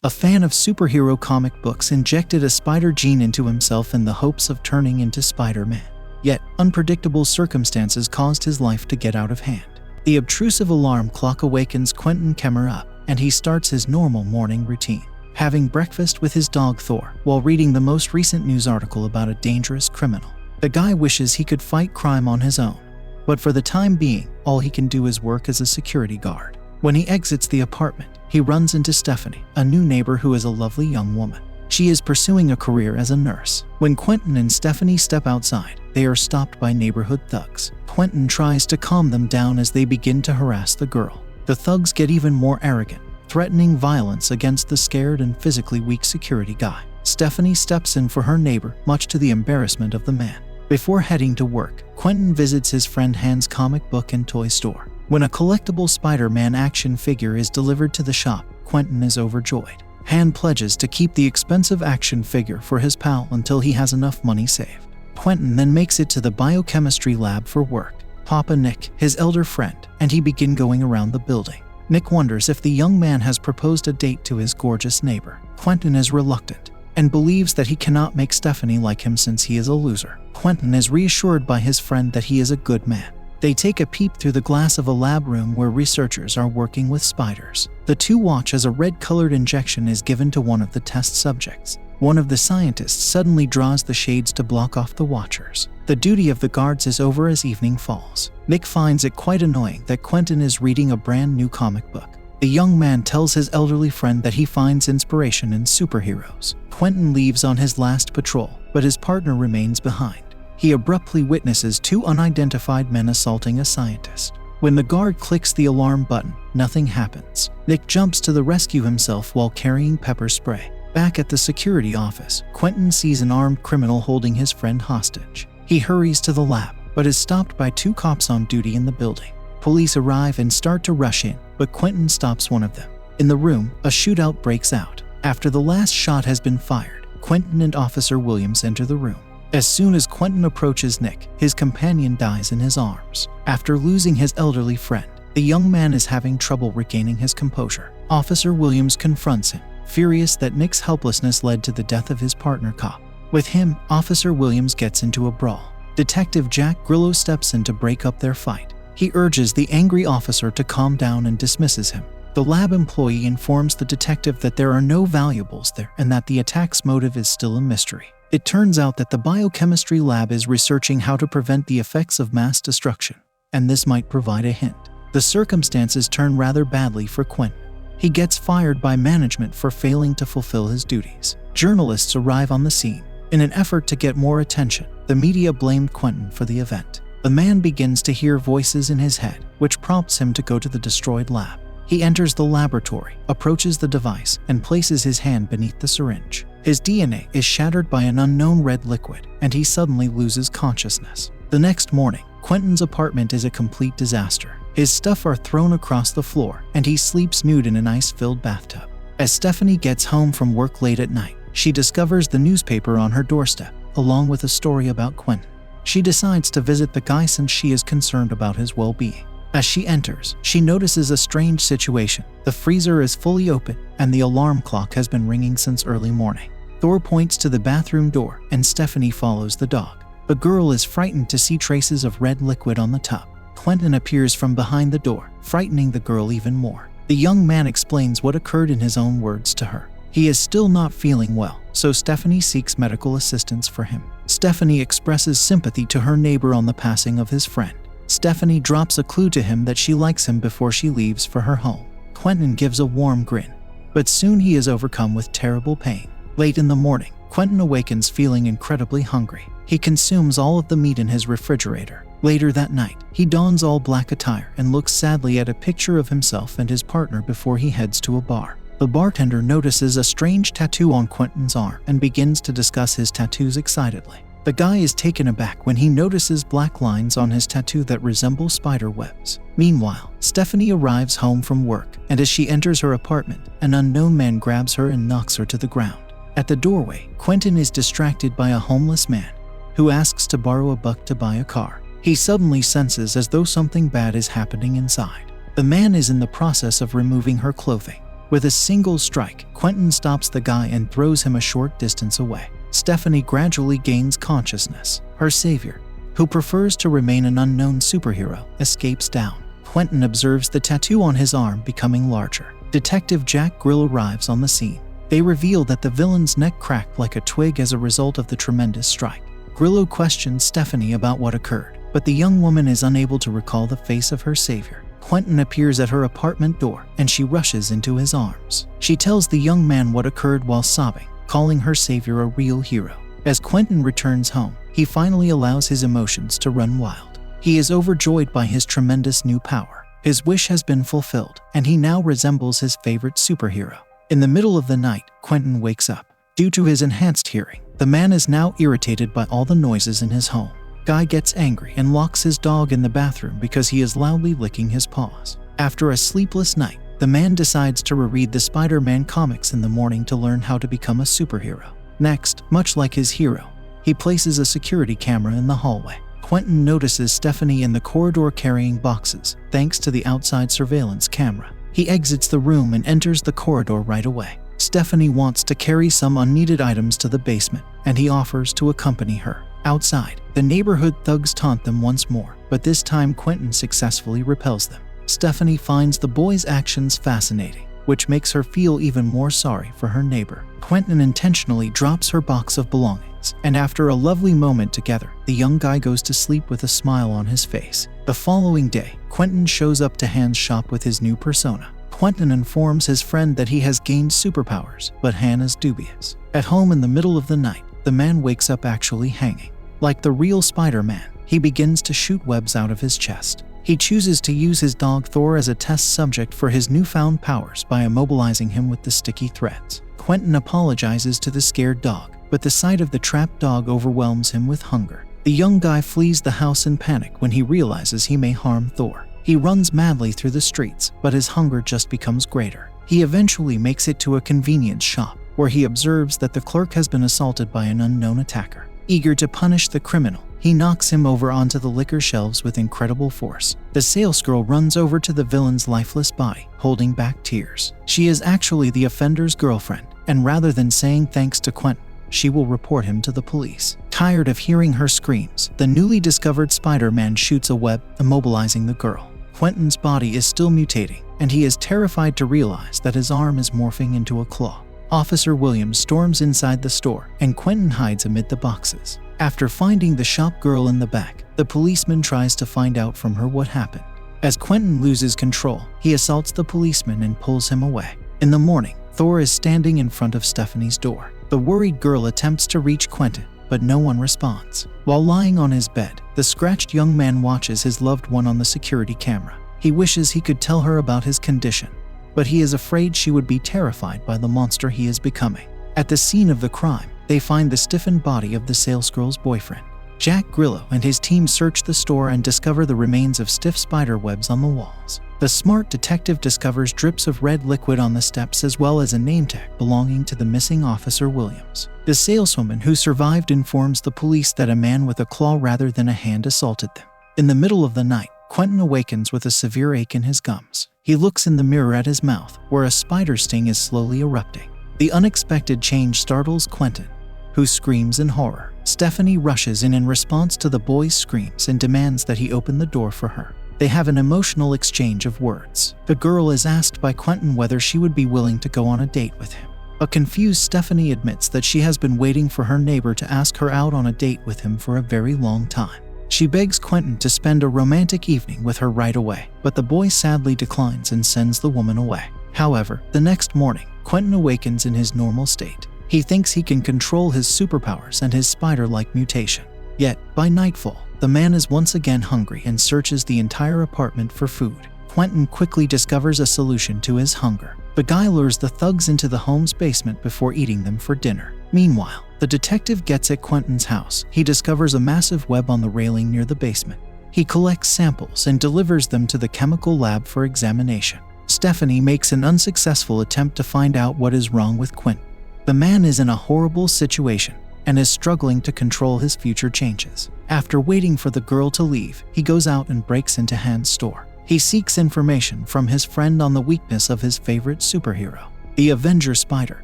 A fan of superhero comic books, injected a Spider-Gean into himself in the hopes of turning into Spider-Man. Yet, unpredictable circumstances caused his life to get out of hand. The obtrusive alarm clock awakens Quentin Kemmer up, and he starts his normal morning routine, having breakfast with his dog Thor while reading the most recent news article about a dangerous criminal. The guy wishes he could fight crime on his own, but for the time being, all he can do is work as a security guard. When he exits the apartment, he runs into Stephanie, a new neighbor who is a lovely young woman. She is pursuing a career as a nurse. When Quentin and Stephanie step outside, they are stopped by neighborhood thugs. Quentin tries to calm them down as they begin to harass the girl. The thugs get even more arrogant, threatening violence against the scared and physically weak security guy. Stephanie steps in for her neighbor, much to the embarrassment of the man. Before heading to work, Quentin visits his friend Han's comic book and toy store. When a collectible Spider-Man action figure is delivered to the shop, Quentin is overjoyed. Han pledges to keep the expensive action figure for his pal until he has enough money saved. Quentin then makes it to the biochemistry lab for work. Papa Nick, his elder friend, and he begin going around the building. Nick wonders if the young man has proposed a date to his gorgeous neighbor. Quentin is reluctant and believes that he cannot make Stephanie like him since he is a loser. Quentin is reassured by his friend that he is a good man. They take a peep through the glass of a lab room where researchers are working with spiders. The two watch as a red-colored injection is given to one of the test subjects. One of the scientists suddenly draws the shades to block off the watchers. The duty of the guards is over as evening falls. Nick finds it quite annoying that Quentin is reading a brand new comic book. The young man tells his elderly friend that he finds inspiration in superheroes. Quentin leaves on his last patrol, but his partner remains behind. He abruptly witnesses two unidentified men assaulting a scientist. When the guard clicks the alarm button, nothing happens. Nick jumps to the rescue himself while carrying pepper spray. Back at the security office, Quentin sees an armed criminal holding his friend hostage. He hurries to the lab, but is stopped by two cops on duty in the building. Police arrive and start to rush in, but Quentin stops one of them. In the room, a shootout breaks out. After the last shot has been fired, Quentin and Officer Williams enter the room. As soon as Quentin approaches Nick, his companion dies in his arms. After losing his elderly friend, the young man is having trouble regaining his composure. Officer Williams confronts him, furious that Nick's helplessness led to the death of his partner cop. With him, Officer Williams gets into a brawl. Detective Jack Grillo steps in to break up their fight. He urges the angry officer to calm down and dismisses him. The lab employee informs the detective that there are no valuables there and that the attack's motive is still a mystery. It turns out that the biochemistry lab is researching how to prevent the effects of mass destruction, and this might provide a hint. The circumstances turn rather badly for Quentin. He gets fired by management for failing to fulfill his duties. Journalists arrive on the scene. In an effort to get more attention, the media blamed Quentin for the event. The man begins to hear voices in his head, which prompts him to go to the destroyed lab. He enters the laboratory, approaches the device, and places his hand beneath the syringe. His DNA is shattered by an unknown red liquid, and he suddenly loses consciousness. The next morning, Quentin's apartment is a complete disaster. His stuff are thrown across the floor, and he sleeps nude in an ice-filled bathtub. As Stephanie gets home from work late at night, she discovers the newspaper on her doorstep, along with a story about Quentin. She decides to visit the guy since she is concerned about his well-being. As she enters, she notices a strange situation. The freezer is fully open, and the alarm clock has been ringing since early morning. Thor points to the bathroom door, and Stephanie follows the dog. The girl is frightened to see traces of red liquid on the tub. Quentin appears from behind the door, frightening the girl even more. The young man explains what occurred in his own words to her. He is still not feeling well, so Stephanie seeks medical assistance for him. Stephanie expresses sympathy to her neighbor on the passing of his friend. Stephanie drops a clue to him that she likes him before she leaves for her home. Quentin gives a warm grin, but soon he is overcome with terrible pain. Late in the morning, Quentin awakens feeling incredibly hungry. He consumes all of the meat in his refrigerator. Later that night, he dons all black attire and looks sadly at a picture of himself and his partner before he heads to a bar. The bartender notices a strange tattoo on Quentin's arm and begins to discuss his tattoos excitedly. The guy is taken aback when he notices black lines on his tattoo that resemble spider webs. Meanwhile, Stephanie arrives home from work, and as she enters her apartment, an unknown man grabs her and knocks her to the ground. At the doorway, Quentin is distracted by a homeless man who asks to borrow $1 to buy a car. He suddenly senses as though something bad is happening inside. The man is in the process of removing her clothing. With a single strike, Quentin stops the guy and throws him a short distance away. Stephanie gradually gains consciousness. Her savior, who prefers to remain an unknown superhero, escapes down. Quentin observes the tattoo on his arm becoming larger. Detective Jack Grill arrives on the scene. They reveal that the villain's neck cracked like a twig as a result of the tremendous strike. Grillo questions Stephanie about what occurred, but the young woman is unable to recall the face of her savior. Quentin appears at her apartment door, and she rushes into his arms. She tells the young man what occurred while sobbing, calling her savior a real hero. As Quentin returns home, he finally allows his emotions to run wild. He is overjoyed by his tremendous new power. His wish has been fulfilled, and he now resembles his favorite superhero. In the middle of the night, Quentin wakes up. Due to his enhanced hearing, the man is now irritated by all the noises in his home. Guy gets angry and locks his dog in the bathroom because he is loudly licking his paws. After a sleepless night, the man decides to reread the Spider-Man comics in the morning to learn how to become a superhero. Next, much like his hero, he places a security camera in the hallway. Quentin notices Stephanie in the corridor carrying boxes, thanks to the outside surveillance camera. He exits the room and enters the corridor right away. Stephanie wants to carry some unneeded items to the basement, and he offers to accompany her. Outside, the neighborhood thugs taunt them once more, but this time Quentin successfully repels them. Stephanie finds the boy's actions fascinating, which makes her feel even more sorry for her neighbor. Quentin intentionally drops her box of belongings, and after a lovely moment together, the young guy goes to sleep with a smile on his face. The following day, Quentin shows up to Han's shop with his new persona. Quentin informs his friend that he has gained superpowers, but Han is dubious. At home in the middle of the night, the man wakes up actually hanging. Like the real Spider-Man, he begins to shoot webs out of his chest. He chooses to use his dog Thor as a test subject for his newfound powers by immobilizing him with the sticky threads. Quentin apologizes to the scared dog, but the sight of the trapped dog overwhelms him with hunger. The young guy flees the house in panic when he realizes he may harm Thor. He runs madly through the streets, but his hunger just becomes greater. He eventually makes it to a convenience shop, where he observes that the clerk has been assaulted by an unknown attacker. Eager to punish the criminal, he knocks him over onto the liquor shelves with incredible force. The salesgirl runs over to the villain's lifeless body, holding back tears. She is actually the offender's girlfriend, and rather than saying thanks to Quentin, she will report him to the police. Tired of hearing her screams, the newly discovered Spider-Man shoots a web, immobilizing the girl. Quentin's body is still mutating, and he is terrified to realize that his arm is morphing into a claw. Officer Williams storms inside the store, and Quentin hides amid the boxes. After finding the shop girl in the back, the policeman tries to find out from her what happened. As Quentin loses control, he assaults the policeman and pulls him away. In the morning, Thor is standing in front of Stephanie's door. The worried girl attempts to reach Quentin, but no one responds. While lying on his bed, the scratched young man watches his loved one on the security camera. He wishes he could tell her about his condition, but he is afraid she would be terrified by the monster he is becoming. At the scene of the crime, they find the stiffened body of the salesgirl's boyfriend. Jack Grillo and his team search the store and discover the remains of stiff spider webs on the walls. The smart detective discovers drips of red liquid on the steps as well as a name tag belonging to the missing Officer Williams. The saleswoman who survived informs the police that a man with a claw rather than a hand assaulted them. In the middle of the night, Quentin awakens with a severe ache in his gums. He looks in the mirror at his mouth, where a spider sting is slowly erupting. The unexpected change startles Quentin, who screams in horror. Stephanie rushes in response to the boy's screams and demands that he open the door for her. They have an emotional exchange of words. The girl is asked by Quentin whether she would be willing to go on a date with him. A confused Stephanie admits that she has been waiting for her neighbor to ask her out on a date with him for a very long time. She begs Quentin to spend a romantic evening with her right away, but the boy sadly declines and sends the woman away. However, the next morning, Quentin awakens in his normal state. He thinks he can control his superpowers and his spider-like mutation. Yet, by nightfall, the man is once again hungry and searches the entire apartment for food. Quentin quickly discovers a solution to his hunger. The guy lures the thugs into the home's basement before eating them for dinner. Meanwhile, the detective gets at Quentin's house. He discovers a massive web on the railing near the basement. He collects samples and delivers them to the chemical lab for examination. Stephanie makes an unsuccessful attempt to find out what is wrong with Quentin. The man is in a horrible situation and is struggling to control his future changes. After waiting for the girl to leave, he goes out and breaks into Han's store. He seeks information from his friend on the weakness of his favorite superhero. The Avenger Spider,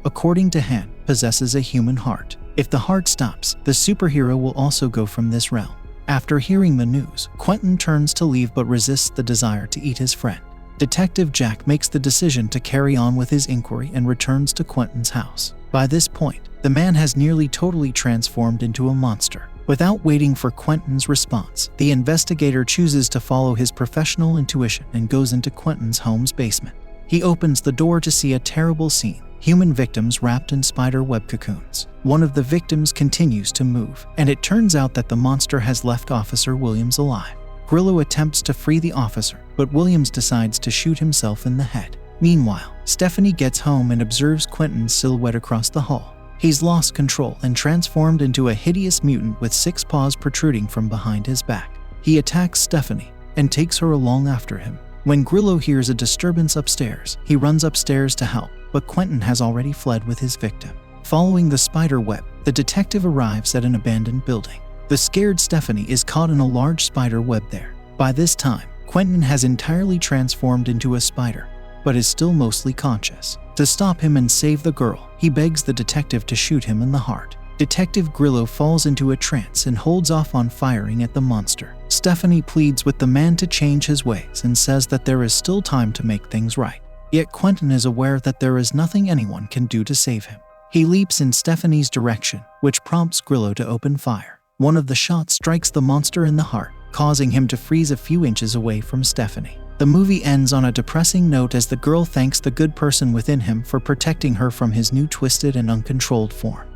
according to Han, possesses a human heart. If the heart stops, the superhero will also go from this realm. After hearing the news, Quentin turns to leave but resists the desire to eat his friend. Detective Jack makes the decision to carry on with his inquiry and returns to Quentin's house. By this point, the man has nearly totally transformed into a monster. Without waiting for Quentin's response, the investigator chooses to follow his professional intuition and goes into Quentin's home's basement. He opens the door to see a terrible scene: human victims wrapped in spider web cocoons. One of the victims continues to move, and it turns out that the monster has left Officer Williams alive. Grillo attempts to free the officer, but Williams decides to shoot himself in the head. Meanwhile, Stephanie gets home and observes Quentin's silhouette across the hall. He's lost control and transformed into a hideous mutant with 6 paws protruding from behind his back. He attacks Stephanie and takes her along after him. When Grillo hears a disturbance upstairs, he runs upstairs to help, but Quentin has already fled with his victim. Following the spider web, the detective arrives at an abandoned building. The scared Stephanie is caught in a large spider web there. By this time, Quentin has entirely transformed into a spider, but is still mostly conscious. To stop him and save the girl, he begs the detective to shoot him in the heart. Detective Grillo falls into a trance and holds off on firing at the monster. Stephanie pleads with the man to change his ways and says that there is still time to make things right. Yet Quentin is aware that there is nothing anyone can do to save him. He leaps in Stephanie's direction, which prompts Grillo to open fire. One of the shots strikes the monster in the heart, causing him to freeze a few inches away from Stephanie. The movie ends on a depressing note as the girl thanks the good person within him for protecting her from his new twisted and uncontrolled form.